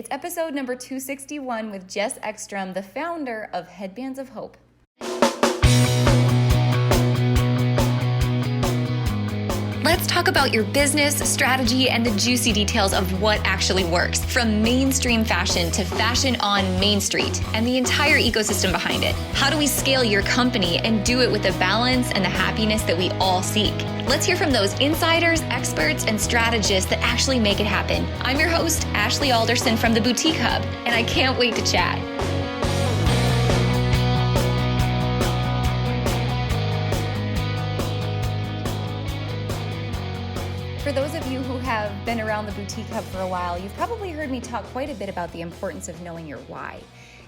It's episode number 261 with Jess Ekstrom, the founder of Headbands of Hope. Let's talk about your business, strategy, and the juicy details of what actually works, from mainstream fashion to fashion on Main Street and the entire ecosystem behind it. How do we scale your company and do it with the balance and the happiness that we all seek? Let's hear from those insiders, experts, and strategists that actually make it happen. I'm your host, Ashley Alderson from the Boutique Hub, and I can't wait to chat. For those of you who have been around the Boutique Hub for a while, you've probably heard me talk quite a bit about the importance of knowing your why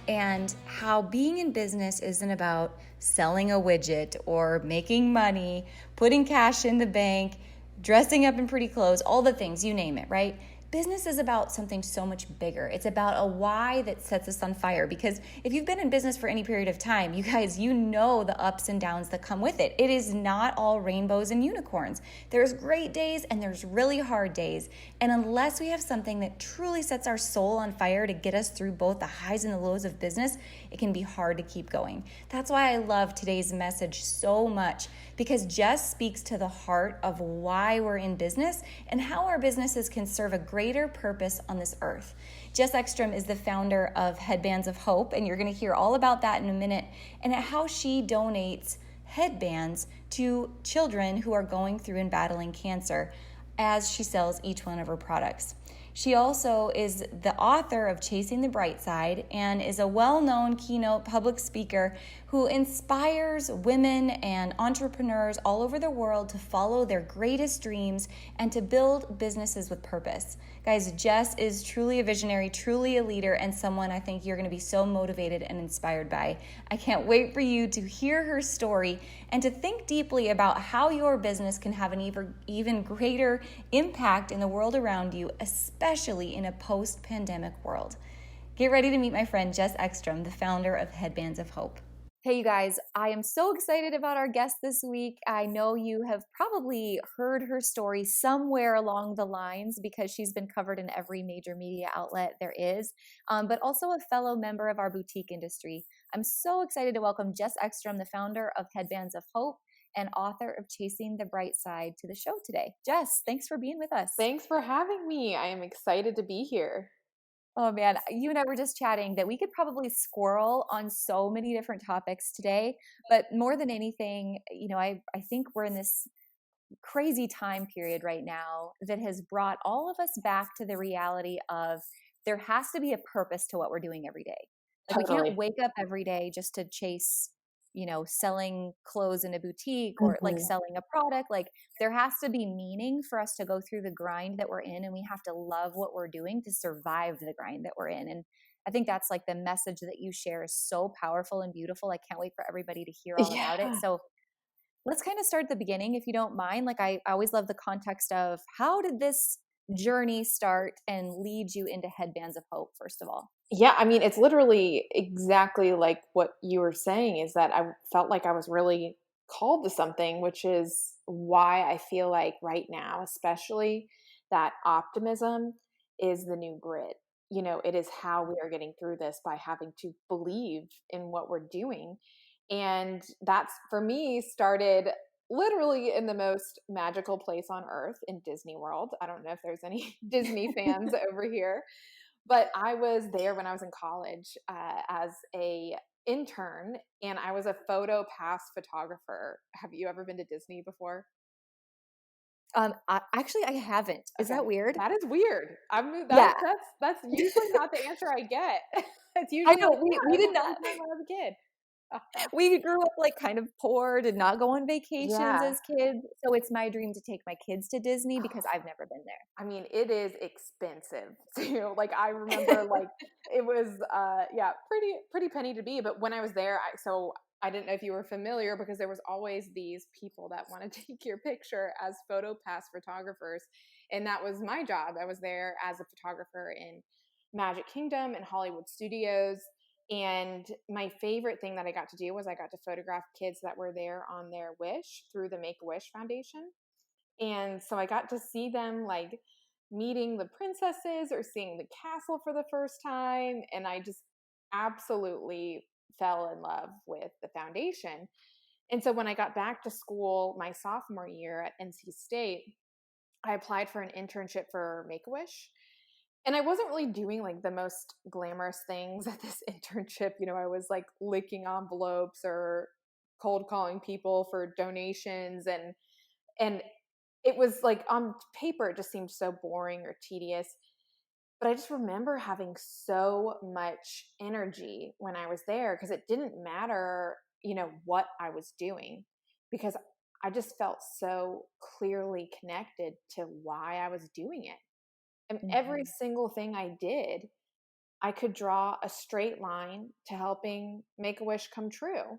and how being in business isn't about selling a widget or making money, putting cash in the bank, dressing up in pretty clothes, all the things, you name it, right? Business is about something so much bigger. It's about a why that sets us on fire. Because if you've been in business for any period of time, you guys, you know the ups and downs that come with it. It is not all rainbows and unicorns. There's great days and there's really hard days. And unless we have something that truly sets our soul on fire to get us through both the highs and the lows of business, it can be hard to keep going. That's why I love today's message so much, because Jess speaks to the heart of why we're in business and how our businesses can serve a greater purpose on this earth. Jess Ekstrom is the founder of Headbands of Hope, and you're going to hear all about that in a minute, and how she donates headbands to children who are going through and battling cancer as she sells each one of her products. She also is the author of Chasing the Bright Side and is a well-known keynote public speaker who inspires women and entrepreneurs all over the world to follow their greatest dreams and to build businesses with purpose. Guys, Jess is truly a visionary, truly a leader, and someone I think you're going to be so motivated and inspired by. I can't wait for you to hear her story and to think deeply about how your business can have an even greater impact in the world around you, especially in a post-pandemic world. Get ready to meet my friend Jess Ekstrom, the founder of Headbands of Hope. Hey, you guys, I am so excited about our guest this week. I know you have probably heard her story somewhere along the lines because she's been covered in every major media outlet there is, but also a fellow member of our boutique industry. I'm so excited to welcome Jess Ekstrom, the founder of Headbands of Hope and author of Chasing the Bright Side, to the show today. Jess, thanks for being with us. Thanks for having me. I am excited to be here. Oh man, you and I were just chatting that we could probably squirrel on so many different topics today, but more than anything, I think we're in this crazy time period right now that has brought all of us back to the reality of there has to be a purpose to what we're doing every day. Like Totally. We can't wake up every day just to chase selling clothes in a boutique or like selling a product. Like there has to be meaning for us to go through the grind that we're in, and we have to love what we're doing to survive the grind that we're in. And I think that's like the message that you share is so powerful and beautiful. I can't wait for everybody to hear all about it. So let's kind of start at the beginning, if you don't mind. Like I always love the context of how did this journey start and lead you into Headbands of Hope, first of all? Yeah, I mean, it's literally exactly like what you were saying, is that I felt like I was really called to something, which is why I feel like right now, especially, that optimism is the new grit. It is how we are getting through this, by having to believe in what we're doing. And that's, for me, started literally in the most magical place on earth, in Disney World. I don't know if there's any Disney fans over here, but I was there when I was in college as a intern, and I was a photo pass photographer. Have you ever been to Disney before? Actually, I haven't. Is that weird? That is weird. That's usually not the answer I get. It's usually I know we did not when I was a kid. We grew up like kind of poor, did not go on vacations Yeah. as kids. So it's my dream to take my kids to Disney because I've never been there. I mean, it is expensive too. Like I remember like it was pretty penny to be. But when I was there, I didn't know if you were familiar, because there was always these people that want to take your picture as photo pass photographers. And that was my job. I was there as a photographer in Magic Kingdom and Hollywood Studios. And my favorite thing that I got to do was I got to photograph kids that were there on their wish through the Make-A-Wish Foundation. And so I got to see them like meeting the princesses or seeing the castle for the first time. And I just absolutely fell in love with the foundation. And so when I got back to school my sophomore year at NC State, I applied for an internship for Make-A-Wish. And I wasn't really doing like the most glamorous things at this internship. I was like licking envelopes or cold calling people for donations, and it was like on paper it just seemed so boring or tedious. But I just remember having so much energy when I was there, because it didn't matter, what I was doing, because I just felt so clearly connected to why I was doing it. And every Mhm. single thing I did, I could draw a straight line to helping make a wish come true.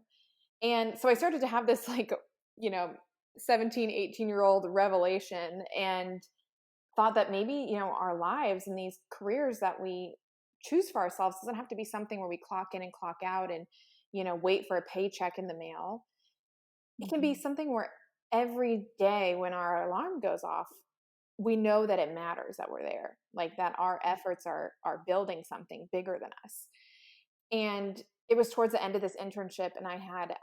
And so I started to have this like, you know, 17, 18-year-old revelation, and thought that maybe, our lives and these careers that we choose for ourselves doesn't have to be something where we clock in and clock out and, wait for a paycheck in the mail. It can be Mhm. something where every day when our alarm goes off, we know that it matters that we're there, like that our efforts are building something bigger than us. And it was towards the end of this internship, and I had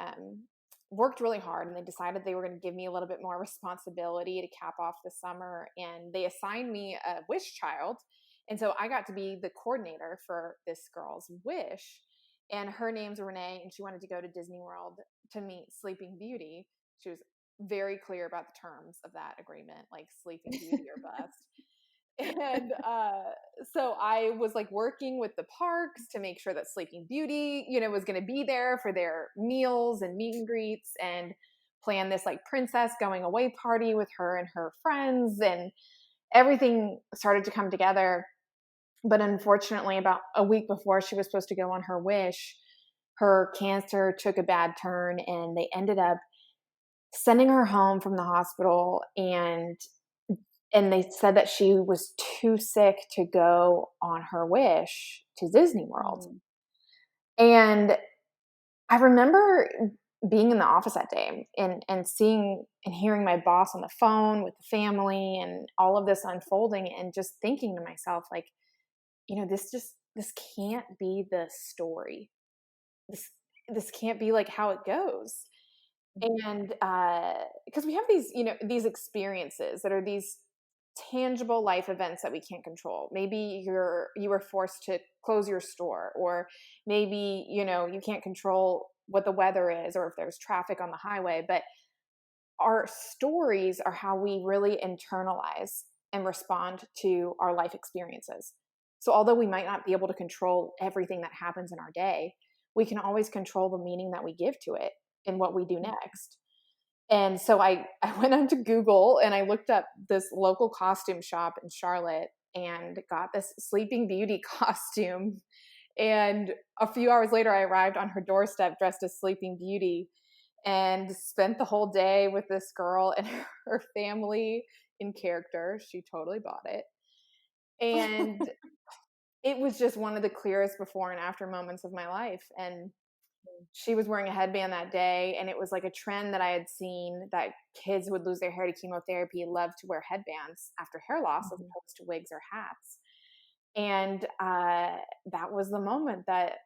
worked really hard, and they decided they were going to give me a little bit more responsibility to cap off the summer, and they assigned me a wish child. And so I got to be the coordinator for this girl's wish, and her name's Renee, and she wanted to go to Disney World to meet Sleeping Beauty. She was very clear about the terms of that agreement, like Sleeping Beauty or bust. And so I was like working with the parks to make sure that Sleeping Beauty, was going to be there for their meals and meet and greets, and plan this like princess going away party with her and her friends. And everything started to come together. But unfortunately, about a week before she was supposed to go on her wish, her cancer took a bad turn, and they ended up sending her home from the hospital. And they said that she was too sick to go on her wish to Disney World. Mm. And I remember being in the office that day, and seeing and hearing my boss on the phone with the family and all of this unfolding, and just thinking to myself, like, this can't be the story. This this can't be like how it goes. And because we have these experiences that are these tangible life events that we can't control. Maybe you were forced to close your store, or maybe you can't control what the weather is or if there's traffic on the highway. But our stories are how we really internalize and respond to our life experiences. So although we might not be able to control everything that happens in our day, we can always control the meaning that we give to it and what we do next. And so I went onto Google, and I looked up this local costume shop in Charlotte, and got this Sleeping Beauty costume. And a few hours later, I arrived on her doorstep dressed as Sleeping Beauty, and spent the whole day with this girl and her family in character. She totally bought it. And it was just one of the clearest before and after moments of my life. And she was wearing a headband that day, and it was like a trend that I had seen, that kids who would lose their hair to chemotherapy loved to wear headbands after hair loss as Mhm. opposed to wigs or hats. And that was the moment that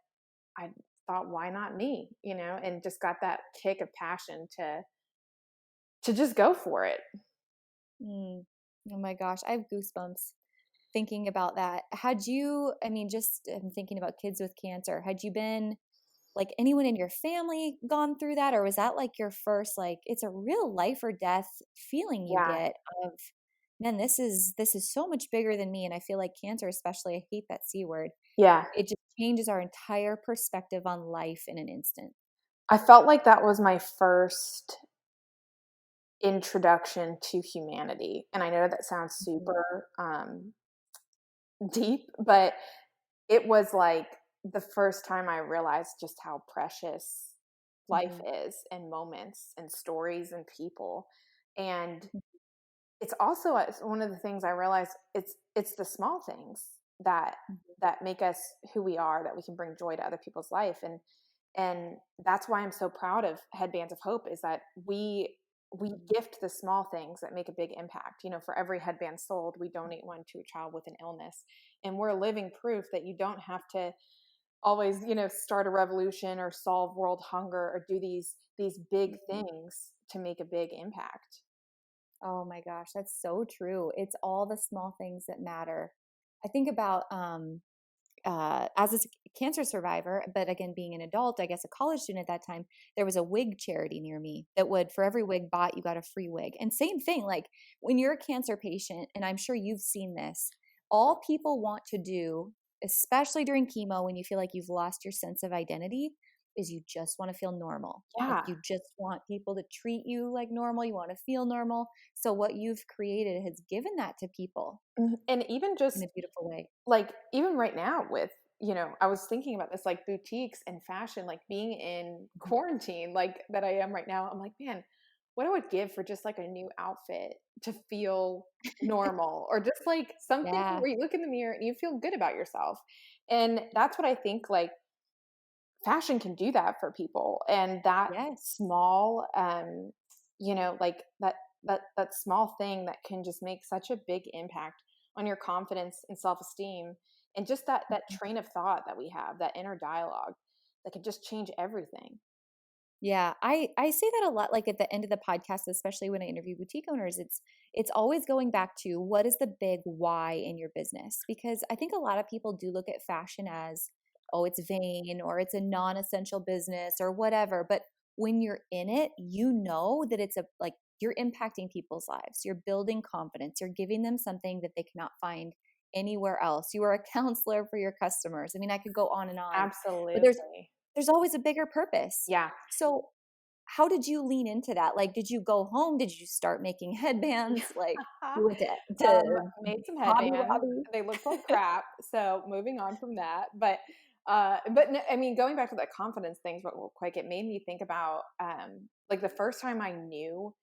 I thought, why not me? And just got that kick of passion to just go for it. Mm. Oh my gosh, I have goosebumps thinking about that. Had you, I mean, just I'm thinking about kids with cancer. Had you been like anyone in your family gone through that, or was that like your first, like it's a real life or death feeling you Yeah. get of, man, this is so much bigger than me. And I feel like cancer, especially, I hate that C word. Yeah. It just changes our entire perspective on life in an instant. I felt like that was my first introduction to humanity. And I know that sounds Mhm. super deep, but it was like the first time I realized just how precious life Mhm. is, and moments and stories and people. And it's also one of the things I realized, it's the small things that Mhm. that make us who we are, that we can bring joy to other people's life. And that's why I'm so proud of Headbands of Hope, is that we Mhm. gift the small things that make a big impact. For every headband sold, we donate one to a child with an illness. And we're living proof that you don't have to always, start a revolution or solve world hunger or do these big Mhm. things to make a big impact. Oh my gosh, that's so true. It's all the small things that matter. I think about as a cancer survivor, but again, being an adult, I guess a college student at that time, there was a wig charity near me that would, for every wig bought, you got a free wig. And same thing, like when you're a cancer patient, and I'm sure you've seen this, all people want to do, especially during chemo, when you feel like you've lost your sense of identity, is you just want to feel normal. Like Yeah. you just want people to treat you like normal. You want to feel normal. So what you've created has given that to people And even in just a beautiful way. like even right now with, I was thinking about this, like boutiques and fashion, like being in Mhm. quarantine like that I am right now. I'm like, man, what I would give for just like a new outfit to feel normal, or just like something Yeah. where you look in the mirror and you feel good about yourself. And that's what I think, like, fashion can do that for people. And that Yes. small, like that small thing that can just make such a big impact on your confidence and self-esteem, and just that Mhm. train of thought that we have, that inner dialogue that can just change everything. Yeah, I say that a lot, like, at the end of the podcast, especially when I interview boutique owners, it's always going back to what is the big why in your business? Because I think a lot of people do look at fashion as, oh, it's vain or it's a non-essential business or whatever, but when you're in it, you know that it's a like you're impacting people's lives. You're building confidence. You're giving them something that they cannot find anywhere else. You are a counselor for your customers. I mean, I could go on and on, but Absolutely. there's always a bigger purpose. Yeah. So, how did you lean into that? Like, did you go home? Did you start making headbands? Like, you went to Made some Hobby headbands. Lobby? They looked like crap, so moving on from that. But no, I mean, going back to the confidence things real quick, it made me think about, like, the first time I knew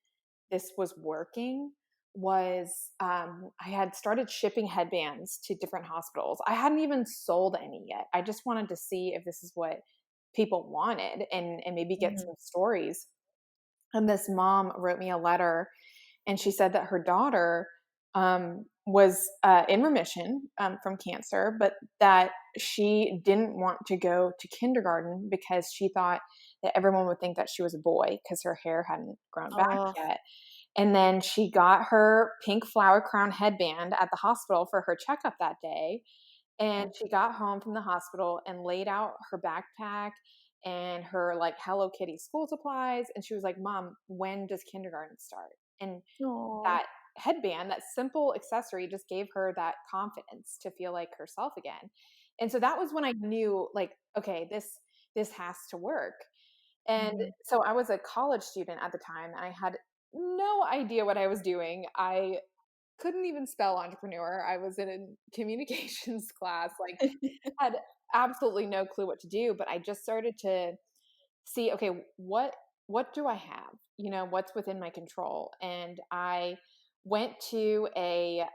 this was working was, I had started shipping headbands to different hospitals. I hadn't even sold any yet. I just wanted to see if this is what people wanted, and maybe get Mhm. some stories. And this mom wrote me a letter, and she said that her daughter, was in remission, from cancer, but that she didn't want to go to kindergarten because she thought that everyone would think that she was a boy because her hair hadn't grown back Oh, yet. And then she got her pink flower crown headband at the hospital for her checkup that day. And oh, she got home from the hospital and laid out her backpack and her, like, Hello Kitty school supplies. And she was like, Mom, when does kindergarten start? And aw. that headband, that simple accessory, just gave her that confidence to feel like herself again. And so that was when I knew, like, okay, this has to work. And Mhm. so I was a college student at the time, and I had no idea what I was doing. I couldn't even spell entrepreneur. I was in a communications class, like, had absolutely no clue what to do, but I just started to see, okay, what do I have? What's within my control? And I went to a,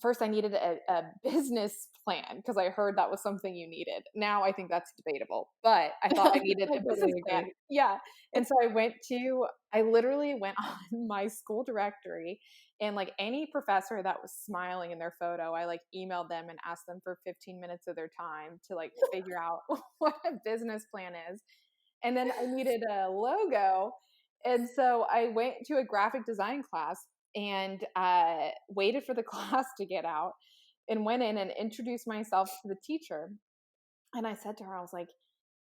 first I needed a business plan because I heard that was something you needed. Now I think that's debatable, but I thought I needed I a business totally plan. agree. Yeah. And so I literally went on my school directory, and, like, any professor that was smiling in their photo, I, like, emailed them and asked them for 15 minutes of their time to, like, figure out what a business plan is. And then I needed a logo. And so I went to a graphic design class, and waited for the class to get out, and went in and introduced myself to the teacher. And I said to her, I was like,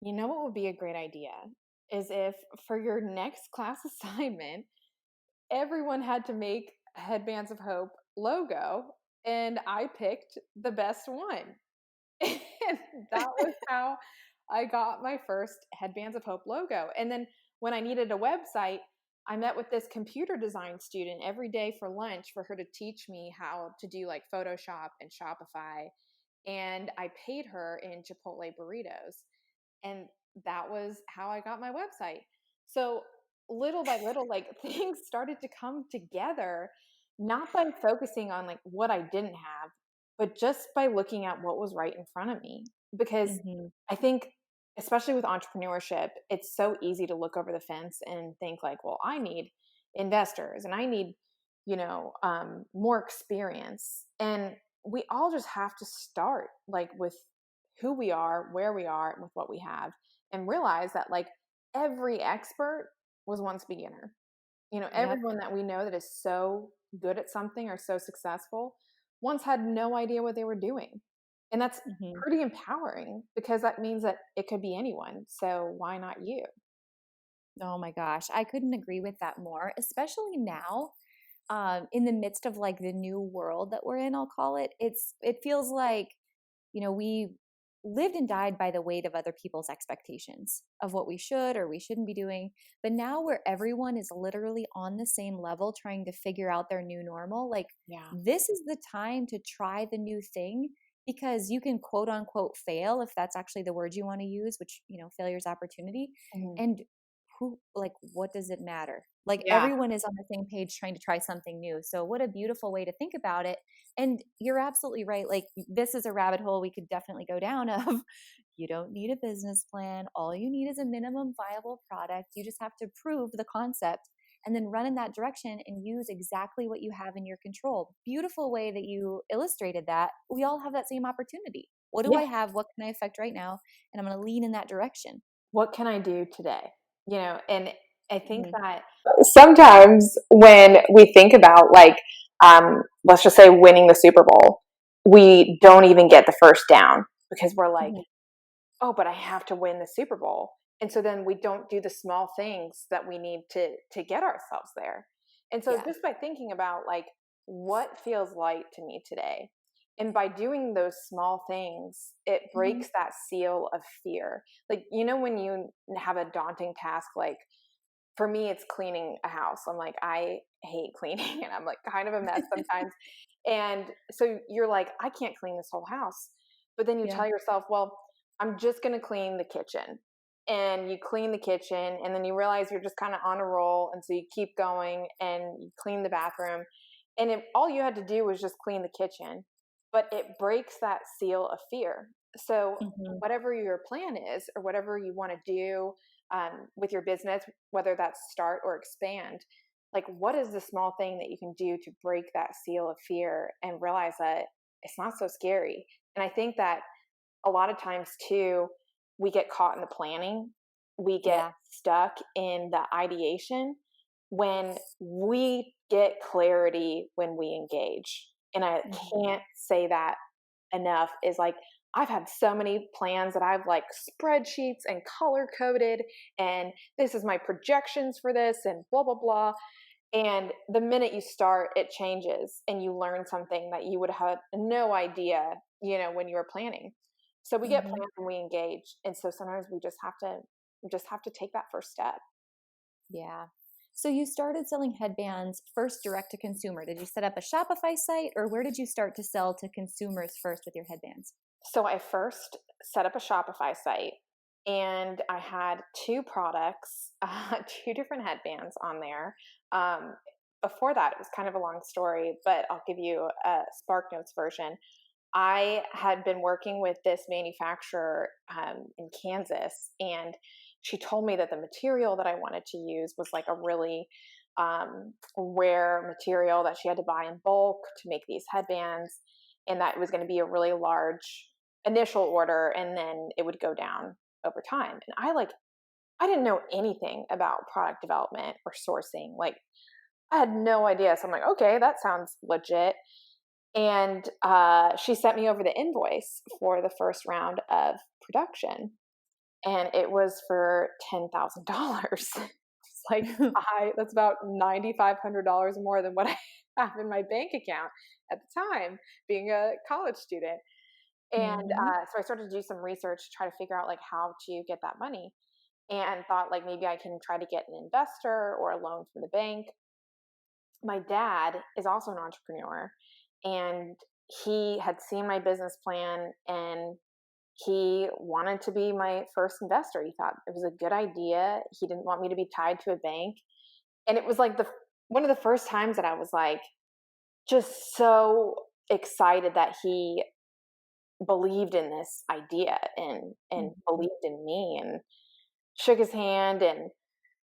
you know what would be a great idea? Is if for your next class assignment, everyone had to make a Headbands of Hope logo, and I picked the best one. And that was how I got my first Headbands of Hope logo. And then when I needed a website, I met with this computer design student every day for lunch for her to teach me how to do, like, Photoshop and Shopify. And I paid her in Chipotle burritos. And that was how I got my website. So little by little, like, things started to come together, not by focusing on, like, what I didn't have, but just by looking at what was right in front of me. Because Mhm. I think, especially with entrepreneurship, it's so easy to look over the fence and think, like, well, I need investors and I need, more experience. And we all just have to start like with who we are, where we are, and with what we have, and realize that like every expert was once a beginner. Yep. Everyone that we know that is so good at something or so successful once had no idea what they were doing. And that's Hmm. pretty empowering because that means that it could be anyone. So why not you? Oh my gosh, I couldn't agree with that more, especially now, in the midst of like the new world that we're in, I'll call it. It feels like, we lived and died by the weight of other people's expectations of what we should or we shouldn't be doing. But now where everyone is literally on the same level trying to figure out their new normal, like Yeah. this is the time to try the new thing because you can quote unquote fail if that's actually the word you want to use, which, failure is opportunity. Mhm. And who, like, what does it matter? Like Yeah. everyone is on the same page trying to try something new. So what a beautiful way to think about it. And you're absolutely right. Like this is a rabbit hole we could definitely go down of. You don't need a business plan. All you need is a minimum viable product. You just have to prove the concept and then run in that direction and use exactly what you have in your control. Beautiful way that you illustrated that. We all have that same opportunity. What do Yeah. I have? What can I affect right now? And I'm going to lean in that direction. What can I do today? And I think Mhm. that sometimes when we think about like, let's just say winning the Super Bowl, we don't even get the first down because we're like, Mhm. oh, but I have to win the Super Bowl. And so then we don't do the small things that we need to get ourselves there. And so Yeah. just by thinking about like what feels light to me today, and by doing those small things, it Mhm. breaks that seal of fear. Like, when you have a daunting task, like for me, it's cleaning a house. I'm like, I hate cleaning and I'm like kind of a mess sometimes. And so you're like, I can't clean this whole house. But then you Yeah. tell yourself, well, I'm just going to clean the kitchen. And you clean the kitchen and then you realize you're just kind of on a roll. And so you keep going and you clean the bathroom. And all you had to do was just clean the kitchen, but it breaks that seal of fear. So, Mhm. whatever your plan is or whatever you want to do with your business, whether that's start or expand, like what is the small thing that you can do to break that seal of fear and realize that it's not so scary? And I think that a lot of times too, we get caught in the planning, we get Yeah. stuck in the ideation when we get clarity when we engage. And I Mhm. can't say that enough is like I've had so many plans that I've like spreadsheets and color coded and this is my projections for this and blah blah blah. And the minute you start, it changes and you learn something that you would have had no idea, when you were planning. So we get Mhm. plans and we engage. And so sometimes we just have to take that first step. Yeah. So you started selling headbands first direct to consumer. Did you set up a Shopify site or where did you start to sell to consumers first with your headbands? So I first set up a Shopify site and I had two products, two different headbands on there. Um, Before that, it was kind of a long story, but I'll give you a Spark Notes version. I had been working with this manufacturer in Kansas, and she told me that the material that I wanted to use was like a really rare material that she had to buy in bulk to make these headbands, and that it was going to be a really large initial order, and then it would go down over time. And I didn't know anything about product development or sourcing. Like I had no idea. So I'm like, okay, that sounds legit. And she sent me over the invoice for the first round of production, and it was for $10,000. It's like that's about $9,500 more than what I have in my bank account at the time, being a college student. And Mhm. so I started to do some research to try to figure out like how to get that money, and thought like maybe I can try to get an investor or a loan from the bank. My dad is also an entrepreneur, and he had seen my business plan and he wanted to be my first investor. He thought it was a good idea. He didn't want me to be tied to a bank. And it was like the one of the first times that I was like just so excited that he believed in this idea and Mhm. believed in me and shook his hand and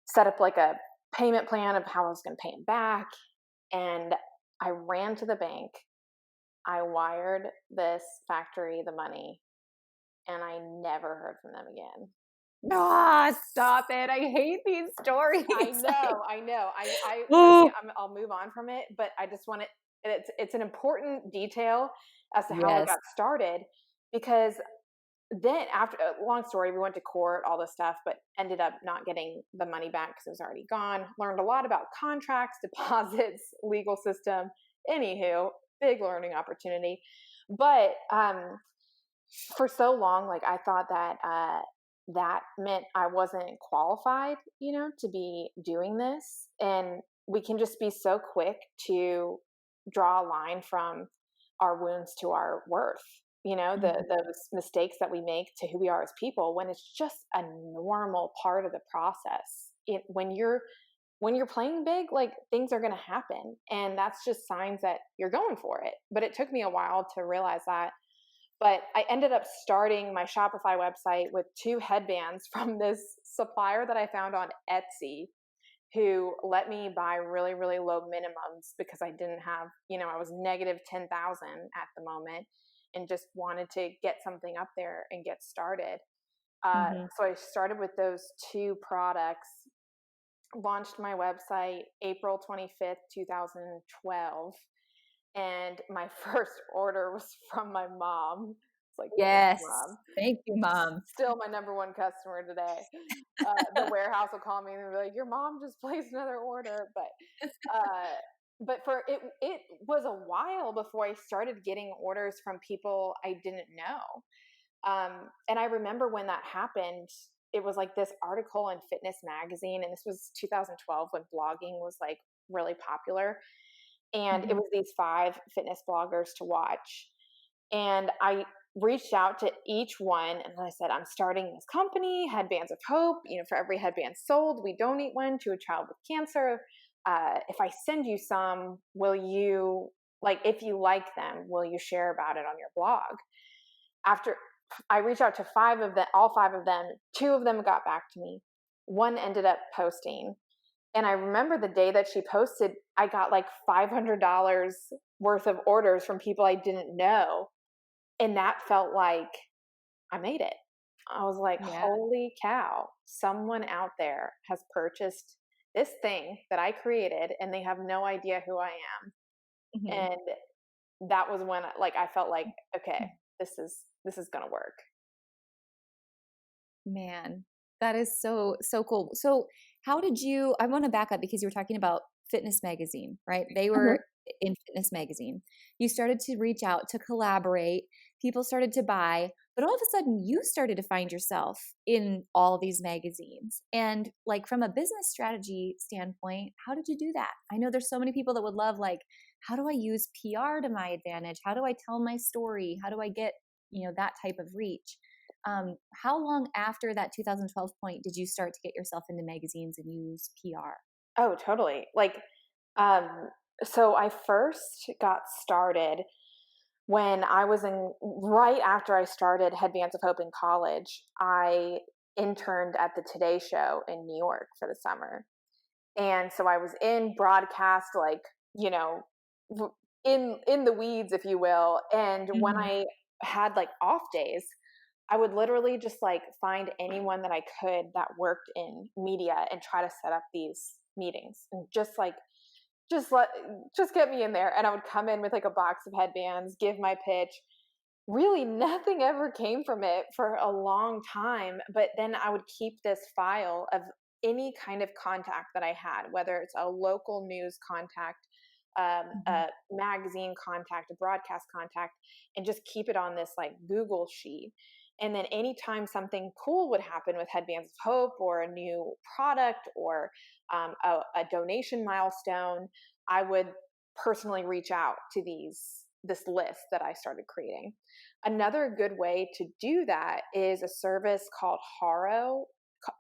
set up like a payment plan of how I was going to pay him back. And I ran to the bank. I wired this factory the money, and I never heard from them again. Ah, stop it. I hate these stories. I know. Oh, I'll move on from it, but I just want it. It's an important detail as to how I yes. got started, because then after, long story, we went to court, all this stuff, but ended up not getting the money back because it was already gone. Learned a lot about contracts, deposits, legal system. Anywho, big learning opportunity. But for so long, like, I thought that that meant I wasn't qualified, to be doing this. And we can just be so quick to draw a line from our wounds to our worth, Mhm. those mistakes that we make to who we are as people, when it's just a normal part of the process. When you're playing big, like, things are going to happen, and that's just signs that you're going for it. But it took me a while to realize that. But I ended up starting my Shopify website with 2 headbands from this supplier that I found on Etsy, who let me buy really, really low minimums because I didn't have, I was negative 10,000 at the moment, and just wanted to get something up there and get started. Mhm. So I started with those 2 products, launched my website April 25th, 2012. And my first order was from my mom. It's like, thanks, Yes. mom. Thank you, mom. Still my number one customer today. The warehouse will call me and they'll be like, your mom just placed another order. But for it was a while before I started getting orders from people I didn't know. And I remember when that happened, it was like this article in Fitness Magazine, and this was 2012 when blogging was like really popular. And it Mhm. was these 5 fitness bloggers to watch. And I reached out to each one and I said, I'm starting this company, Headbands of Hope. For every headband sold, we donate one to a child with cancer. If I send you some, will you, like, if you like them, will you share about it on your blog? After I reached out to 5 of them, all 5 of them, 2 of them got back to me. One ended up posting. And I remember the day that she posted, I got like $500 worth of orders from people I didn't know. And that felt like I made it. I was like, Yeah. holy cow, someone out there has purchased this thing that I created and they have no idea who I am. Mhm. And that was when I felt like, okay, this is going to work. Man, that is so so cool. So, how did you I want to back up because you were talking about Fitness Magazine, right? They were Mhm. in Fitness Magazine. You started to reach out to collaborate, people started to buy, but all of a sudden you started to find yourself in all these magazines. And like from a business strategy standpoint, how did you do that? I know there's so many people that would love like how do I use PR to my advantage? How do I tell my story? How do I get, that type of reach? How long after that 2012 point did you start to get yourself into magazines and use PR? Oh, totally. Um, so I first got started when I was right after I started Headbands of Hope in college. I interned at the Today Show in New York for the summer. And so I was in broadcast, like, you know, in the weeds, if you will. And when Mhm. I had like off days, I would literally just like find anyone that I could that worked in media and try to set up these meetings, and just let just get me in there. And I would come in with like a box of headbands, give my pitch. Really nothing ever came from it for a long time, but then I would keep this file of any kind of contact that I had, whether it's a local news contact, Mhm. a magazine contact, a broadcast contact, and just keep it on this like Google sheet. And then anytime something cool would happen with Headbands of Hope, or a new product, or a donation milestone, I would personally reach out to this list that I started creating. Another good way to do that is a service called Haro.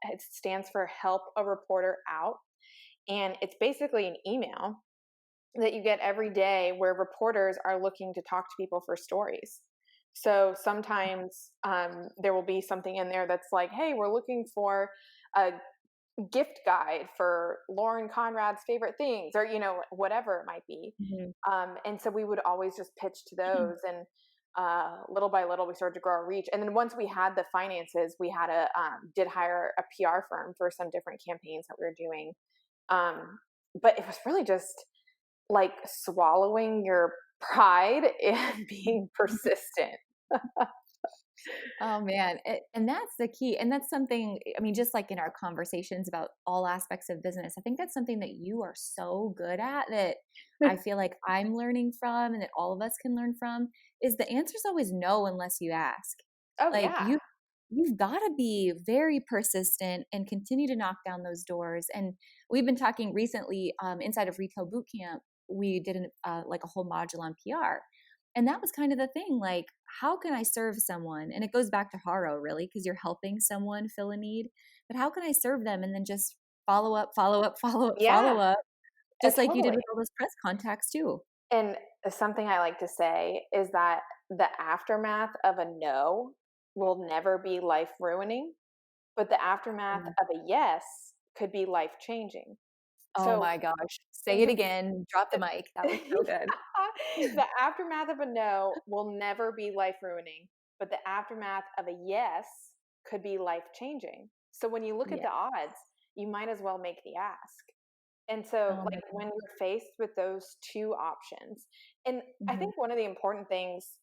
It stands for Help a Reporter Out. And it's basically an email that you get every day where reporters are looking to talk to people for stories. So sometimes there will be something in there that's like, hey, we're looking for a gift guide for Lauren Conrad's favorite things, or, whatever it might be. Mhm. And so we would always just pitch to those, and little by little we started to grow our reach. And then once we had the finances, we had did hire a PR firm for some different campaigns that we were doing. But it was really just like swallowing your pride and being persistent. Oh man, and that's the key. And that's something, I mean, just like in our conversations about all aspects of business, I think that's something that you are so good at, that I feel like I'm learning from and that all of us can learn from, is the answer is always no unless you ask. Oh Like yeah. you've got to be very persistent and continue to knock down those doors. And we've been talking recently, inside of Retail Boot Camp, we did like a whole module on PR. And that was kind of the thing, like, how can I serve someone? And it goes back to Haro, really, because you're helping someone fill a need. But how can I serve them? And then just follow up, follow up, follow up, follow Yeah, up, just like you did totally. with all those press contacts too. And something I like to say is that the aftermath of a no will never be life ruining, but the aftermath Mm. of a yes could be life changing. Oh So my gosh. Say it the, again. Drop the mic. That was so good. the aftermath of a no will never be life ruining, but the aftermath of a yes could be life changing. So when you look at Yeah. the odds, you might as well make the ask. And so, Oh like, my when God. you're faced with those two options, and I Mhm. think one of the important things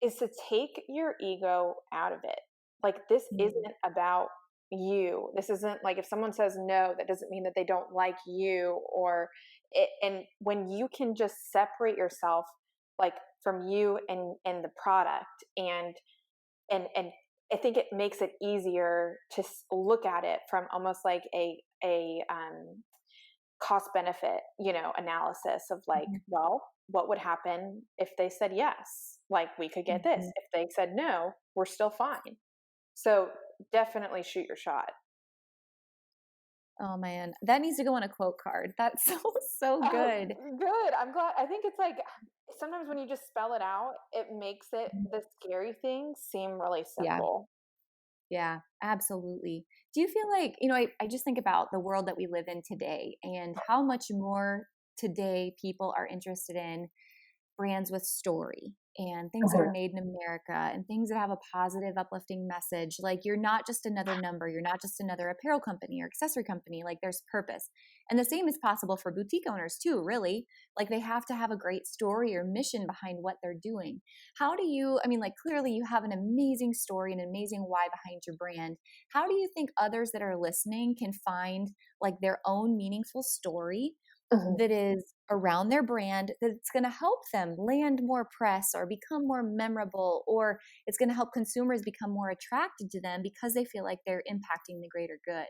is to take your ego out of it. Like, this Mm. isn't about you. This isn't like, if someone says no, that doesn't mean that they don't like you, or it. And when you can just separate yourself, like, from you and the product, and I think it makes it easier to look at it from almost like a cost benefit, analysis of like, Mhm. well, what would happen if they said yes? Like, we could get this. Mhm. If they said no, we're still fine. So definitely shoot your shot. Oh man, that needs to go on a quote card. That's so Oh, good. good. I'm glad. I think it's like, sometimes when you just spell it out, it makes it, Mhm. the scary things seem really Yeah. simple. Yeah, absolutely. Do you feel like, I just think about the world that we live in today and how much more today people are interested in brands with story and things that are made in America and things that have a positive, uplifting message. Like, you're not just another number, you're not just another apparel company or accessory company. Like, there's purpose. And the same is possible for boutique owners too, really. Like, they have to have a great story or mission behind what they're doing. How do you, I mean, like, clearly you have an amazing story and an amazing why behind your brand. How do you think others that are listening can find like their own meaningful story Mhm. that is around their brand, that's going to help them land more press or become more memorable, or it's going to help consumers become more attracted to them because they feel like they're impacting the greater good?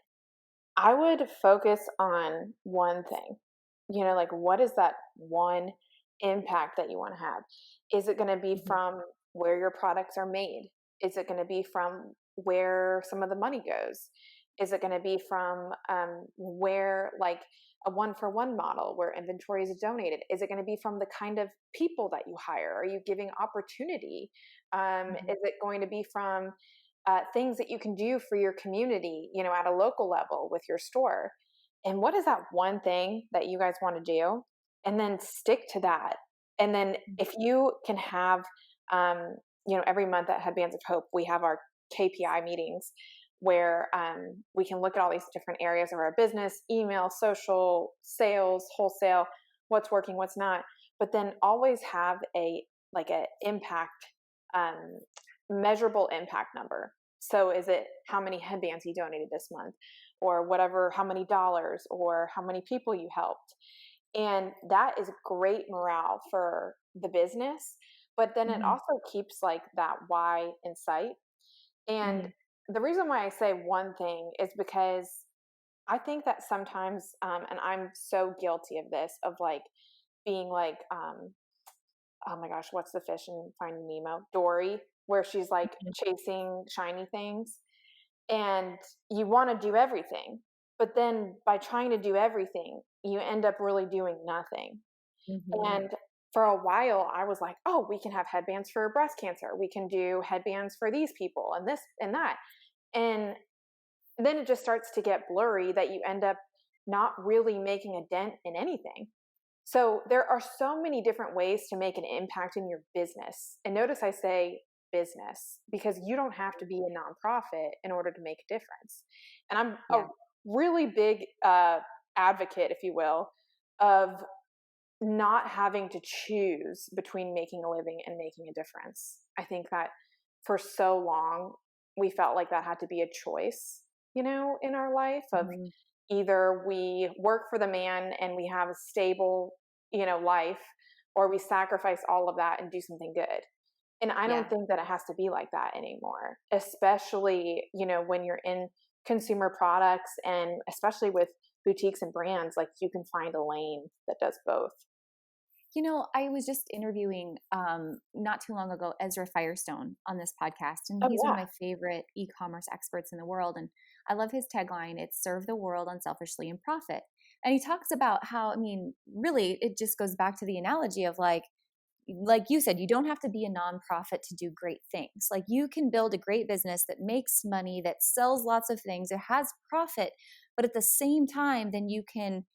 I would focus on one thing. Like, what is that one impact that you want to have? Is it going to be Mhm. from where your products are made? Is it going to be from where some of the money goes? Is it going to be from where, like, a one for one model where inventory is donated? Is it going to be from the kind of people that you hire? Are you giving opportunity? Mhm. Is it going to be from things that you can do for your community, at a local level with your store? And what is that one thing that you guys want to do? And then stick to that. And then if you can have, every month at Headbands of Hope, we have our KPI meetings where we can look at all these different areas of our business: email, social, sales, wholesale, what's working, what's not. But then always have a impact, um, measurable impact number. So is it how many headbands you donated this month, or whatever, how many dollars, or how many people you helped? And that is great morale for the business. But then it Mhm. also keeps like that why in sight. And Mhm. the reason why I say one thing is because I think that sometimes, and I'm so guilty of this, of like being like, oh my gosh, what's the fish in Finding Nemo? Dory, where she's like Mhm. chasing shiny things, and you want to do everything. But then by trying to do everything, you end up really doing nothing. Mhm. And for a while, I was like, oh, we can have headbands for breast cancer. We can do headbands for these people and this and that. And then it just starts to get blurry that you end up not really making a dent in anything. So there are so many different ways to make an impact in your business. And notice I say business because you don't have to be a nonprofit in order to make a difference. And I'm a Yeah. really big advocate, if you will, of not having to choose between making a living and making a difference. I think that for so long, we felt like that had to be a choice, in our life of Mhm. either we work for the man and we have a stable, life, or we sacrifice all of that and do something good. And I don't Yeah. think that it has to be like that anymore, especially, when you're in consumer products and especially with boutiques and brands, like you can find a lane that does both. I was just interviewing not too long ago Ezra Firestone on this podcast, and Oh, he's one of yeah. my favorite e-commerce experts in the world. And I love his tagline: "It's serve the world unselfishly and profit." And he talks about how, I mean, really, it just goes back to the analogy of like you said, you don't have to be a nonprofit to do great things. Like you can build a great business that makes money, that sells lots of things, it has profit, but at the same time, then you can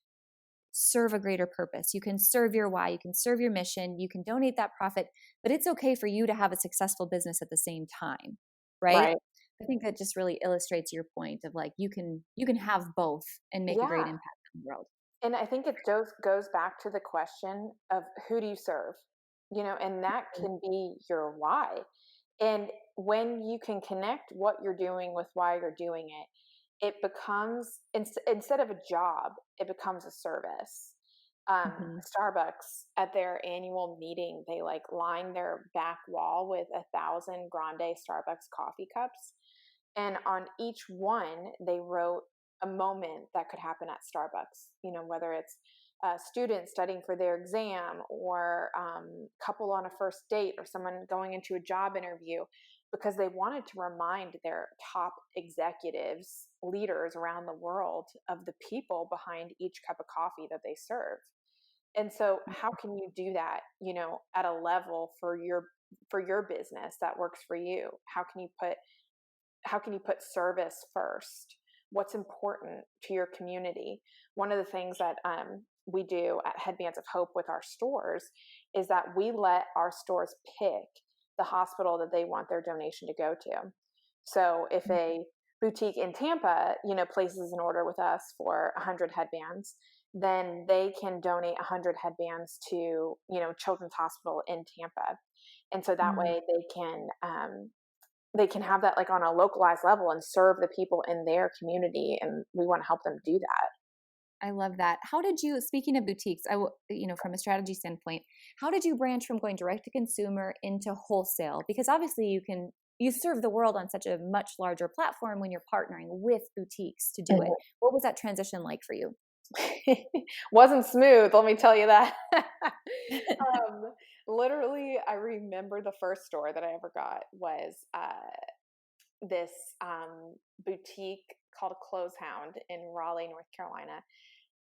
serve a greater purpose. You can serve your why, you can serve your mission, you can donate that profit, but it's okay for you to have a successful business at the same time, right? Right. I think that just really illustrates your point of like you can have both and make a great Yeah. impact in the world. And I think it goes back to the question of who do you serve? And that can be your why. And when you can connect what you're doing with why you're doing it, it becomes instead of a job, it becomes a service. Mm-hmm. Starbucks at their annual meeting, they like line their back wall with 1,000 grande Starbucks coffee cups, and on each one they wrote a moment that could happen at Starbucks. Whether it's a student studying for their exam, or couple on a first date, or someone going into a job interview, because they wanted to remind their top executives, leaders around the world, of the people behind each cup of coffee that they serve. And so how can you do that, at a level for your business that works for you? How can you put service first? What's important to your community? One of the things that we do at Headbands of Hope with our stores is that we let our stores pick the hospital that they want their donation to go to. So if a boutique in Tampa, places an order with us for 100 headbands, then they can donate 100 headbands to, Children's Hospital in Tampa. And so that Mm. way they can have that like on a localized level and serve the people in their community, and we want to help them do that. I love that. How did you, speaking of boutiques, from a strategy standpoint, how did you branch from going direct to consumer into wholesale? Because obviously you serve the world on such a much larger platform when you're partnering with boutiques to do it. Mhm. What was that transition like for you? Wasn't smooth, let me tell you that. um, Literally, I remember the first store that I ever got was this boutique called Clothes Hound in Raleigh, North Carolina.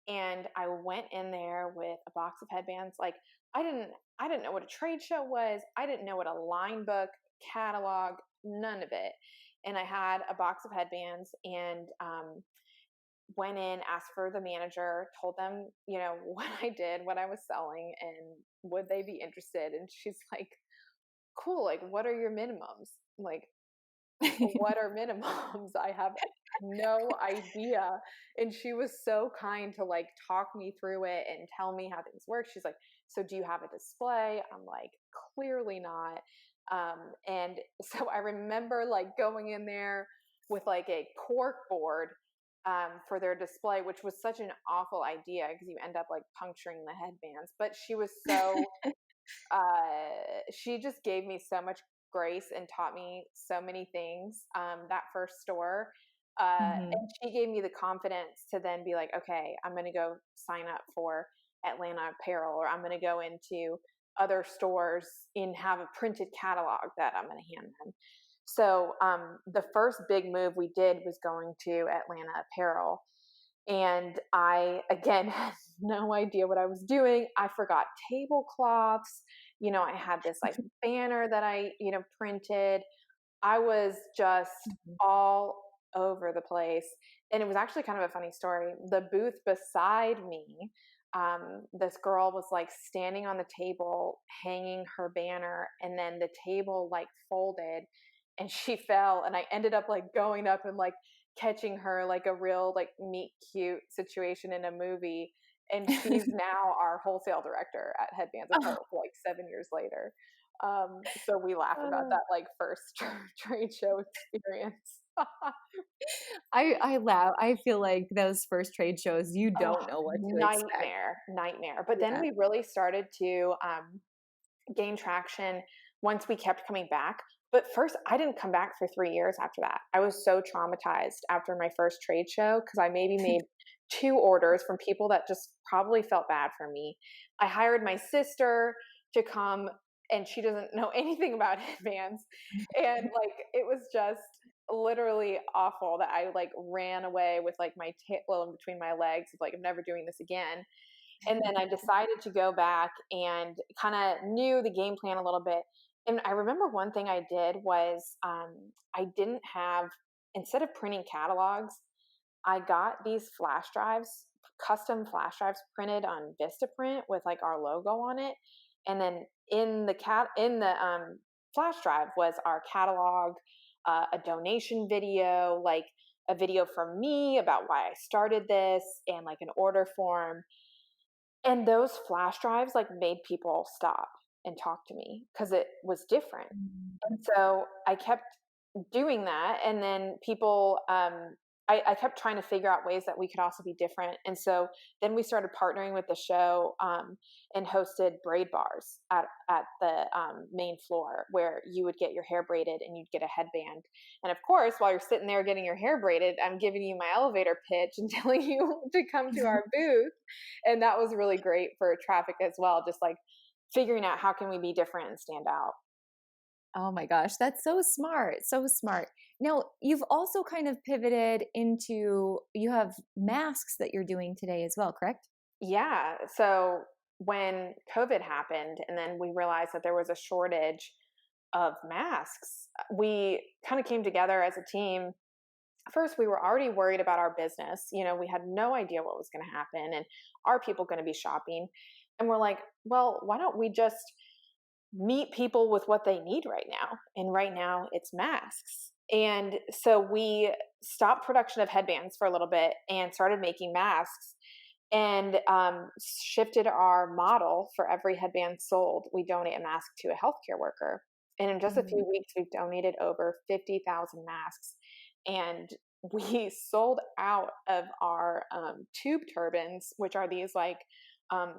And I went in there with a box of headbands. Like I didn't know what a trade show was. I didn't know what a line book, catalog, none of it. And I had a box of headbands and went in, asked for the manager, told them, what I did, what I was selling, and would they be interested. And she's like, cool, like what are your minimums? I'm like, what are minimums? I have no idea. And she was so kind to like talk me through it and tell me how things work. She's like, so do you have a display? I'm like, clearly not. And so I remember like going in there with like a cork board for their display, which was such an awful idea because you end up like puncturing the headbands. But she just gave me so much grace and taught me so many things that first store. Hmm. And she gave me the confidence to then be like, okay, I'm going to go sign up for Atlanta Apparel, or I'm going to go into other stores and have a printed catalog that I'm going to hand them. So the first big move we did was going to Atlanta Apparel. And I, again, had no idea what I was doing. I forgot tablecloths. I had this like banner that I, printed. I was just all over the place. And it was actually kind of a funny story. The booth beside me, this girl was like standing on the table, hanging her banner, and then the table like folded and she fell. And I ended up like going up and like catching her, like a real like meet cute situation in a movie. And she's now our wholesale director at Headbands Oh, Apparel, like 7 years later. So we laugh about oh. that like first trade show experience. I laugh. I feel like those first trade shows, you Oh, don't know what to expect. nightmare. But then Yeah. we really started to gain traction once we kept coming back. But first, I didn't come back for 3 years after that. I was so traumatized after my first trade show because I maybe made 2 orders from people that just probably felt bad for me. I hired my sister to come, and she doesn't know anything about headbands. And like, it was just literally awful that I like ran away with like my tail in between my legs. Like, I'm never doing this again. And then I decided to go back and kind of knew the game plan a little bit. And I remember one thing I did was I didn't have, instead of printing catalogs, I got these flash drives, custom flash drives printed on Vistaprint with like our logo on it. And then in the flash drive was our catalog, a donation video, like a video from me about why I started this, and like an order form. And those flash drives like made people stop and talk to me because it was different. And so I kept doing that. And then people, I kept trying to figure out ways that we could also be different. And so then we started partnering with the show, and hosted braid bars at the main floor where you would get your hair braided and you'd get a headband. And of course, while you're sitting there getting your hair braided, I'm giving you my elevator pitch and telling you to come to our booth. And that was really great for traffic as well. Just like figuring out how can we be different and stand out. Oh my gosh, that's so smart. So smart. Now, you've also kind of pivoted into, you have masks that you're doing today as well, correct? Yeah. So when COVID happened, and then we realized that there was a shortage of masks, we kind of came together as a team. First, we were already worried about our business. You know, we had no idea what was going to happen, and are people going to be shopping? And we're like, well, why don't we just meet people with what they need right now? And right now it's masks. And so we stopped production of headbands for a little bit and started making masks, and shifted our model. For every headband sold, we donate a mask to a healthcare worker. And in just a Mm. few weeks, we've donated over 50,000 masks. And we sold out of our tube turbans, which are these like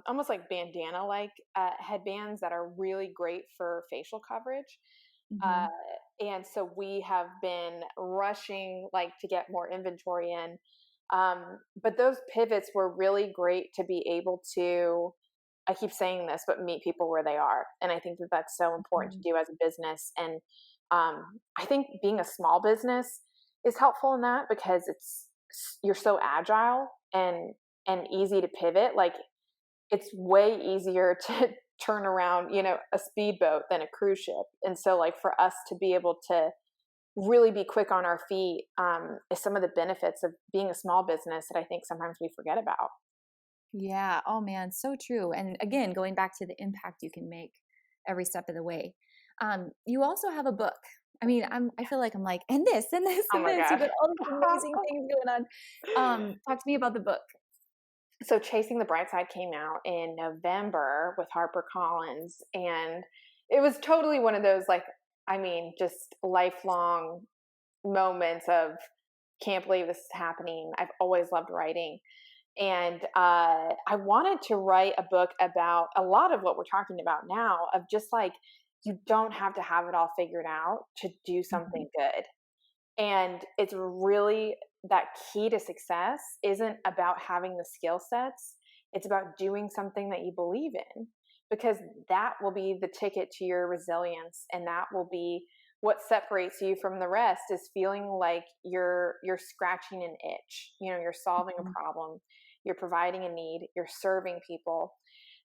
almost like bandana like headbands that are really great for facial coverage. Uh, Mhm. and so we have been rushing like to get more inventory in. But those pivots were really great to be able to, I keep saying this, but meet people where they are. And I think that that's so important to Mhm. do as a business. And I think being a small business is helpful in that because you're so agile and easy to pivot. Like, it's way easier to turn around, you know, a speedboat than a cruise ship. And so like for us to be able to really be quick on our feet, is some of the benefits of being a small business that I think sometimes we forget about. Yeah. Oh man, so true. And again, going back to the impact you can make every step of the way. You also have a book. I mean, I feel like I'm like, and this, and this, Oh and my this. You've gosh. got all these amazing things going on. Talk to me about the book. So Chasing the Bright Side came out in November with HarperCollins, and it was totally one of those like, I mean, just lifelong moments of can't believe this is happening. I've always loved writing. And I wanted to write a book about a lot of what we're talking about now, of just like, you don't have to have it all figured out to do Mhm. something good. And it's really that key to success isn't about having the skill sets. It's about doing something that you believe in, because that will be the ticket to your resilience. And that will be what separates you from the rest, is feeling like you're scratching an itch. You know, you're solving a Mhm. problem, you're providing a need, you're serving people.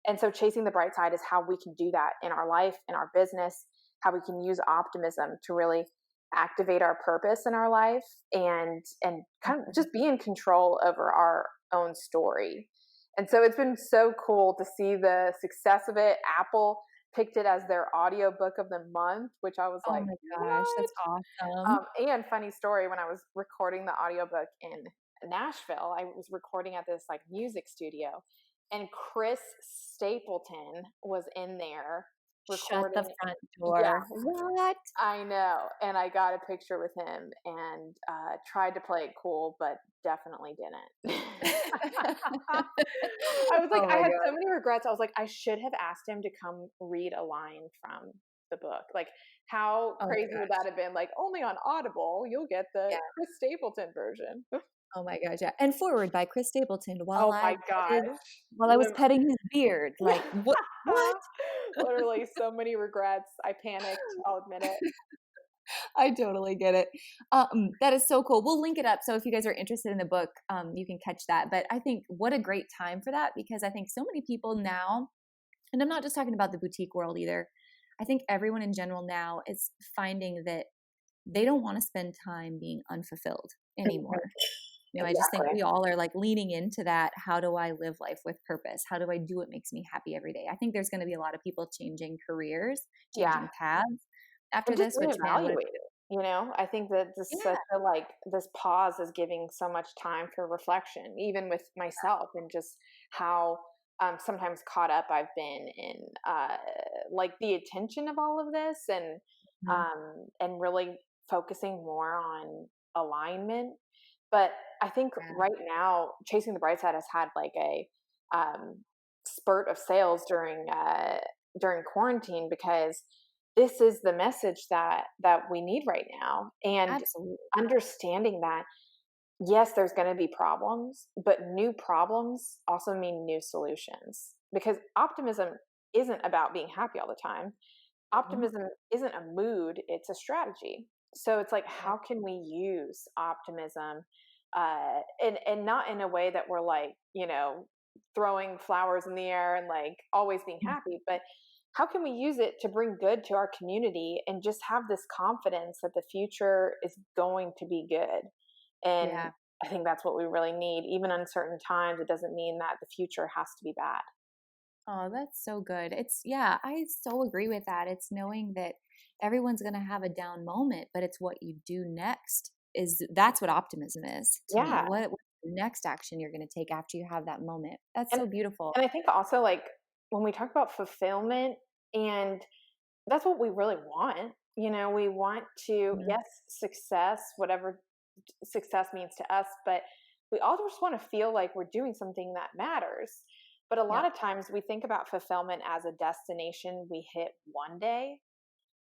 And so chasing the bright side is how we can do that in our life, in our business, how we can use optimism to really activate our purpose in our life, and kind of just be in control over our own story. And so it's been so cool to see the success of it. Apple picked it as their audiobook of the month, which I was Oh like, my gosh, what? that's awesome. And funny story, when I was recording the audiobook in Nashville, I was recording at this like music studio, and Chris Stapleton was in there Shut the recording. front Yeah, door. What? I know. And I got a picture with him, and tried to play it cool, but definitely didn't. I was like, Oh I my had god. so many regrets. I was like, I should have asked him to come read a line from the book. Like, how Oh my crazy would that gosh. have been? Like, only on Audible, you'll get the Yeah. Chris Stapleton version. Oh my gosh, yeah, and Forward by Chris Stapleton Oh my gosh. while I was Lim- petting his beard, like, what? Literally, so many regrets. I panicked. I'll admit it. I totally get it. That is so cool. We'll link it up, so if you guys are interested in the book, you can catch that, but I think what a great time for that, because I think so many people now, and I'm not just talking about the boutique world either, I think everyone in general now is finding that they don't wanna spend time being unfulfilled anymore. I just think Exactly. we all are like leaning into that. How do I live life with purpose? How do I do what makes me happy every day? I think there's going to be a lot of people changing careers, Yeah. changing paths after And just this, which, man, what a reevaluate it. I think that this yeah, such a like this pause is giving so much time for reflection, even with myself, and just how sometimes caught up I've been in like the attention of all of this, mhm, and really focusing more on alignment. But I think yeah, right now, Chasing the Bright Side has had like a spurt of sales during quarantine, because this is the message that we need right now. And absolutely. understanding that, yes, there's going to be problems, but new problems also mean new solutions, because optimism isn't about being happy all the time. Mhm, Optimism isn't a mood, it's a strategy. So it's like, yeah, how can we use optimism, and not in a way that we're like, throwing flowers in the air and like always being mhm, happy, but how can we use it to bring good to our community and just have this confidence that the future is going to be good? And yeah. I think that's what we really need. Even uncertain times, it doesn't mean that the future has to be bad. Oh, that's so good. Yeah, I so agree with that. It's knowing that everyone's going to have a down moment, but it's what you do next that's what optimism is to me. Yeah. What's the next action you're going to take after you have that moment? That's And so beautiful. and I think also, like, when we talk about fulfillment, and that's what we really want. We want to, Mhm. yes, success, whatever success means to us, but we all just want to feel like we're doing something that matters. But a lot Yep. of times we think about fulfillment as a destination we hit one day,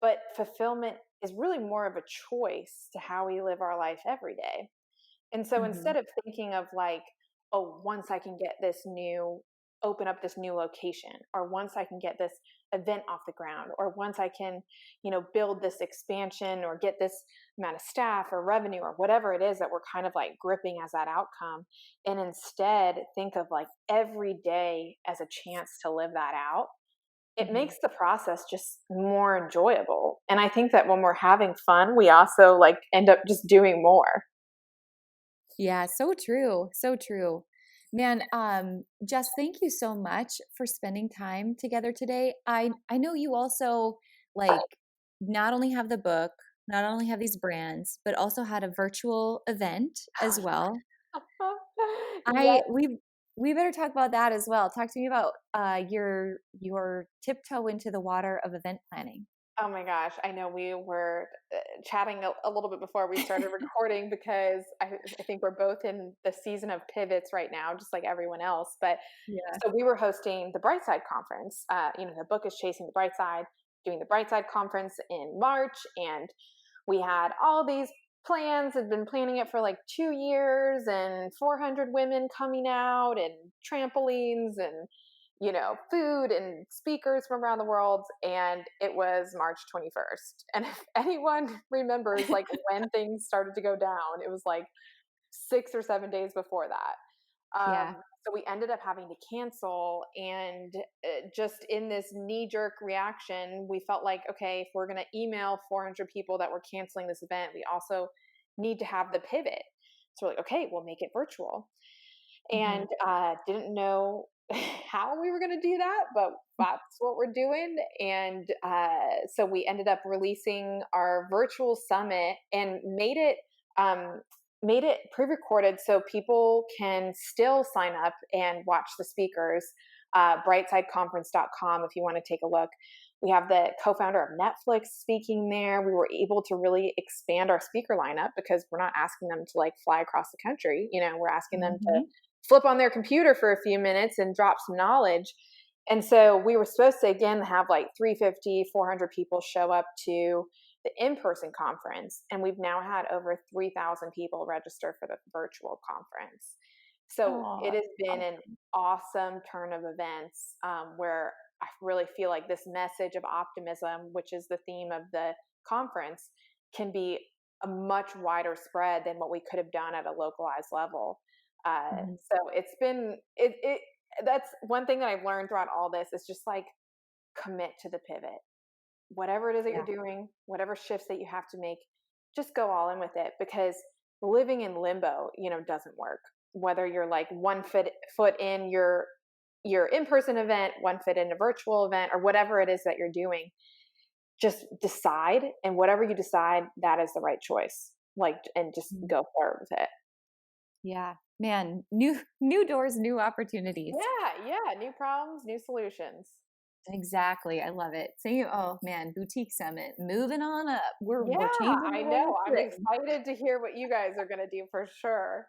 but fulfillment is really more of a choice to how we live our life every day. And so Mhm. instead of thinking of like, oh, once I can get open up this new location, or once I can get this event off the ground, or once I can, build this expansion, or get this amount of staff or revenue, or whatever it is that we're kind of like gripping as that outcome. And instead think of like every day as a chance to live that out. It Mhm. makes the process just more enjoyable. And I think that when we're having fun, we also like end up just doing more. Yeah, so true. So true. Man, Jess, thank you so much for spending time together today. I know you also like not only have the book, not only have these brands, but also had a virtual event as well. I Yes. we better talk about that as well. Talk to me about your tiptoe into the water of event planning. Oh my gosh. I know we were chatting a little bit before we started recording, because I think we're both in the season of pivots right now, just like everyone else. But Yeah. so we were hosting the Brightside Conference. The book is Chasing the Bright Side, doing the Brightside Conference in March. And we had all these plans, had been planning it for like 2 years, and 400 women coming out, and trampolines, and food and speakers from around the world. And it was March 21st. And if anyone remembers like when things started to go down, it was like 6 or 7 days before that. Yeah. So we ended up having to cancel, and just in this knee-jerk reaction, we felt like, okay, if we're going to email 400 people that we're canceling this event, we also need to have the pivot. So we're like, okay, we'll make it virtual. Mm-hmm. And didn't know how we were going to do that, but that's what we're doing. And so we ended up releasing our virtual summit and made it pre-recorded so people can still sign up and watch the speakers. Brightsideconference.com if you want to take a look. We have the co-founder of Netflix speaking there. We were able to really expand our speaker lineup because we're not asking them to like fly across the country. We're asking them to Mm-hmm. flip on their computer for a few minutes and drop some knowledge. And so we were supposed to, again, have like 350, 400 people show up to the in-person conference. And we've now had over 3,000 people register for the virtual conference. So Oh, it has been an awesome turn of events, where I really feel like this message of optimism, which is the theme of the conference, can be a much wider spread than what we could have done at a localized level. mhm. So it's been that's one thing that I've learned throughout all this is just like commit to the pivot. Whatever it is that Yeah. you're doing, whatever shifts that you have to make, just go all in with it, because living in limbo, doesn't work. Whether you're like one foot in your in-person event, one foot in a virtual event, or whatever it is that you're doing, just decide, and whatever you decide, that is the right choice. Like, and just Mm. go forward with it. Yeah. Man, new doors, new opportunities. Yeah, new problems, new solutions. Exactly. I love it. So oh man, boutique summit, moving on up. Yeah, We're changing I the know. whole I'm thing. excited to hear what you guys are going to do for sure.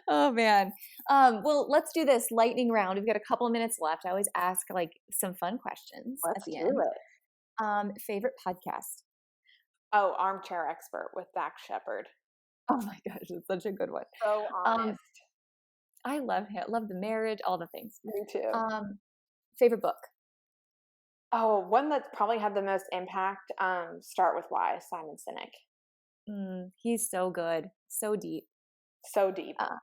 Oh man. Well, let's do this lightning round. We've got a couple of minutes left. I always ask like some fun questions at Let's the do end. it. Favorite podcast? Oh, Armchair Expert with Zach Shepard. Oh my gosh, it's such a good one. So Um, honest. I love him. Love the marriage, all the things. Me too. Favorite book? Oh, one that's probably had the most impact, Start With Why, Simon Sinek. He's so good, so deep, So deep. uh,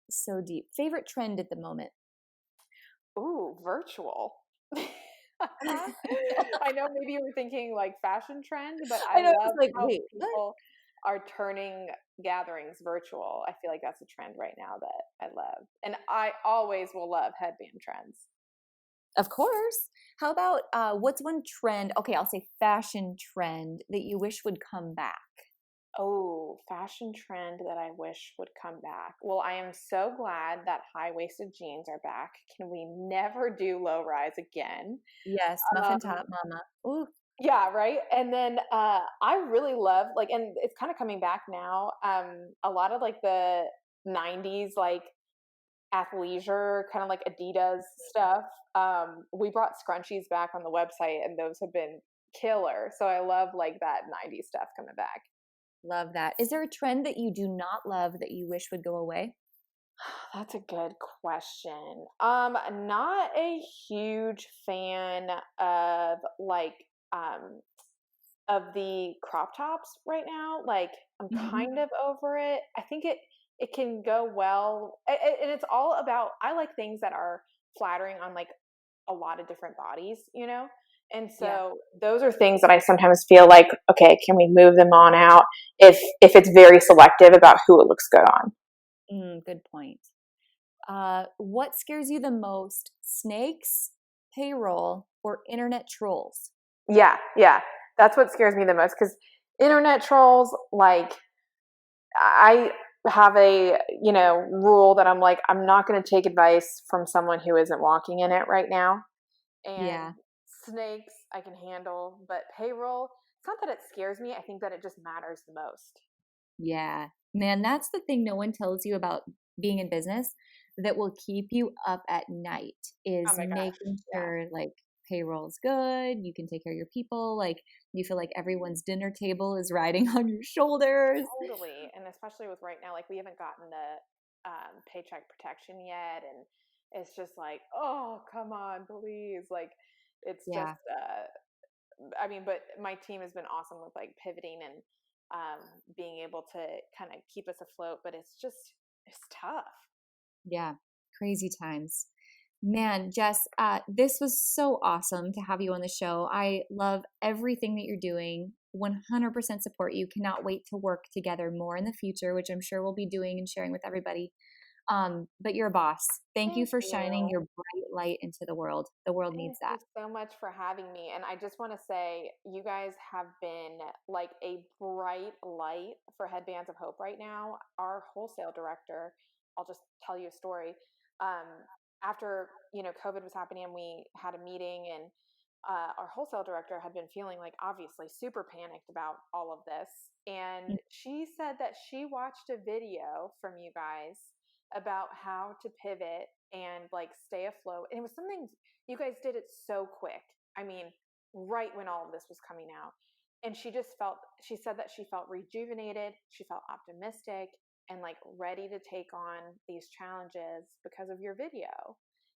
so deep. Favorite trend at the moment? Ooh, virtual. I know maybe you were thinking like fashion trend, but I I know. I was love like, how wait, what? people are turning gatherings virtual. I feel like that's a trend right now that I love. And I always will love headband trends. Of course. How about what's one trend? Okay, I'll say fashion trend that you wish would come back. Oh, fashion trend that I wish would come back. Well, I am so glad that high-waisted jeans are back. Can we never do low rise again? Yes, muffin Um, top mama. Ooh, yeah, right. And then I really love like, and it's kind of coming back now. A lot of like the '90s like athleisure, kind of like Adidas stuff. We brought scrunchies back on the website, and those have been killer. So I love like that '90s stuff coming back. love that. Is there a trend that you do not love that you wish would go away? That's a good question. Not a huge fan of like um of the crop tops right now. Like I'm Hmm. kind of over it. I think it can go well, and it's all about. I like things that are flattering on like a lot of different bodies. And Yeah. so those are things that I sometimes feel like, okay, can we move them on out if it's very selective about who it looks good on? Good point. What scares you the most? Snakes, payroll, or internet trolls? Yeah. That's what scares me the most, because internet trolls, like, I have a rule that I'm like, I'm not going to take advice from someone who isn't walking in it right now. And Yeah. snakes, I can handle, but payroll, it's not that it scares me. I think that it just matters the most. Yeah. Man, that's the thing no one tells you about being in business that will keep you up at night Oh is my gosh. making Yeah. sure like payroll's good, you can take care of your people, like you feel like everyone's dinner table is riding on your shoulders. Totally. And especially with right now, like we haven't gotten the paycheck protection yet. And it's just like, oh, come on, please. Like, it's just, Yeah. I mean, but my team has been awesome with like pivoting and being able to kind of keep us afloat. But it's tough. Yeah. Crazy times. Man, Jess, this was so awesome to have you on the show. I love everything that you're doing. 100% support you. Cannot wait to work together more in the future, which I'm sure we'll be doing and sharing with everybody. But you're a boss. Thank you Thank for shining you. your bright light into the world. The world Thank needs that. you so much for having me. And I just want to say, you guys have been like a bright light for Headbands of Hope right now. Our wholesale director, I'll just tell you a story. Um, After, COVID was happening and we had a meeting, and our wholesale director had been feeling like obviously super panicked about all of this. And she said that she watched a video from you guys about how to pivot and like stay afloat. And it was something you guys did it so quick. I mean, right when all of this was coming out. And she said that she felt rejuvenated, she felt optimistic and like ready to take on these challenges because of your video.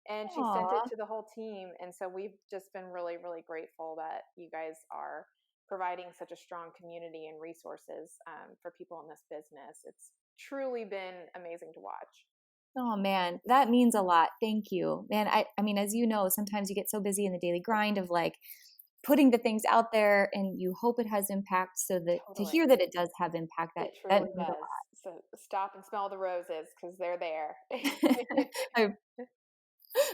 And she sent it Aw. to the whole team. And so we've just been really, really grateful that you guys are providing such a strong community and resources for people in this business. It's truly been amazing to watch. Oh man, that means a lot. Thank you. Man, I mean, as you know, sometimes you get so busy in the daily grind of like putting the things out there and you hope it has impact. So that to Totally. hear that it does have impact, It that truly means a does. So stop and smell the roses because they're there. lot. I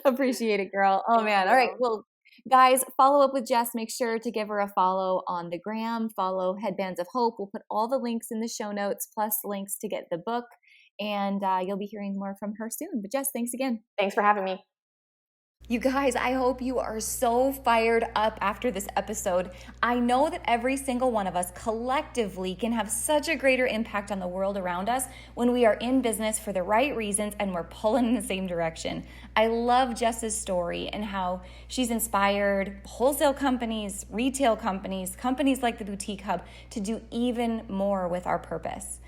appreciate it, girl. Oh Thank man. All right. you. Well, guys, follow up with Jess. Make sure to give her a follow on the gram. Follow Headbands of Hope. We'll put all the links in the show notes, plus links to get the book. And you'll be hearing more from her soon. But Jess, thanks again. Thanks for having me. You guys, I hope you are so fired up after this episode. I know that every single one of us collectively can have such a greater impact on the world around us when we are in business for the right reasons and we're pulling in the same direction. I love Jess's story and how she's inspired wholesale companies, retail companies, companies like the Boutique Hub to do even more with our purpose.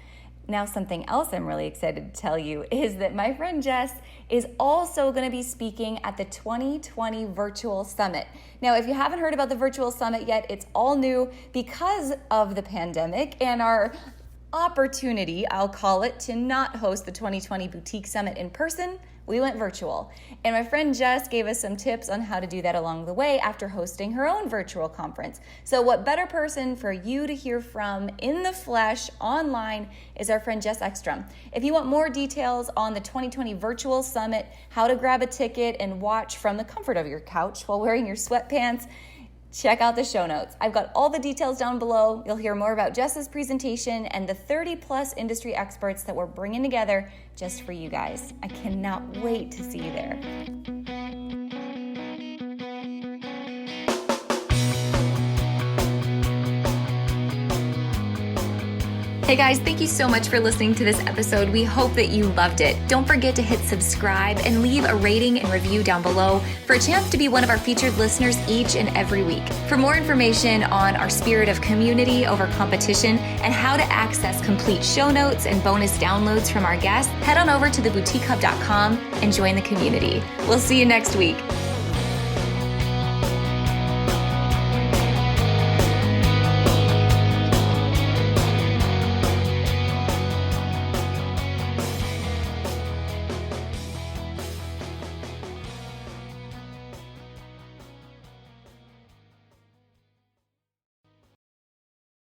Now, something else I'm really excited to tell you is that my friend Jess is also going to be speaking at the 2020 Virtual Summit. Now, if you haven't heard about the Virtual Summit yet, it's all new because of the pandemic and our opportunity, I'll call it, to not host the 2020 Boutique Summit in person. We went virtual. And my friend Jess gave us some tips on how to do that along the way after hosting her own virtual conference. So what better person for you to hear from in the flesh online is our friend Jess Ekstrom. If you want more details on the 2020 Virtual Summit, how to grab a ticket and watch from the comfort of your couch while wearing your sweatpants, check out the show notes. I've got all the details down below. You'll hear more about Jess's presentation and the 30 plus industry experts that we're bringing together just for you guys. I cannot wait to see you there. Hey guys, thank you so much for listening to this episode. We hope that you loved it. Don't forget to hit subscribe and leave a rating and review down below for a chance to be one of our featured listeners each and every week. For more information on our spirit of community over competition and how to access complete show notes and bonus downloads from our guests, head on over to theboutiquehub.com and join the community. We'll see you next week.